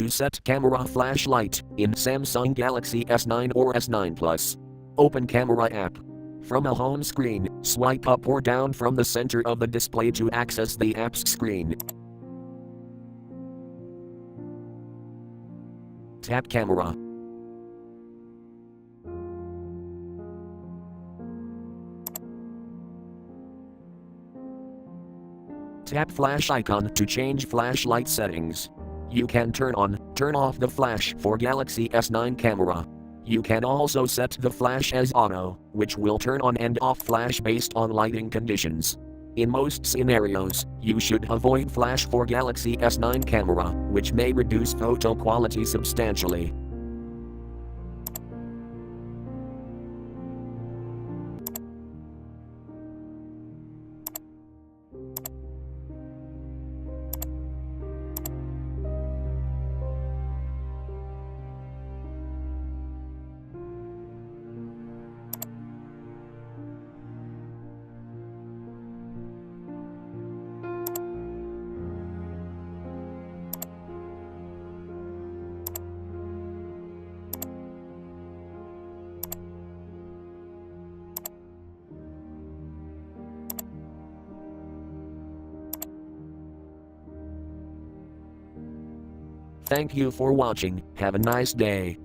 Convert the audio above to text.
to set camera flashlight in Samsung Galaxy S9 or S9 Plus. Open Camera app. From a home screen, swipe up or down from the center of the display to access the app's screen. Tap Camera. Tap flash icon to change flashlight settings. You can turn on, turn off the flash for Galaxy S9 camera. You can also set the flash as auto, which will turn on and off flash based on lighting conditions. In most scenarios, you should avoid flash for Galaxy S9 camera, which may reduce photo quality substantially. Thank you for watching. Have a nice day.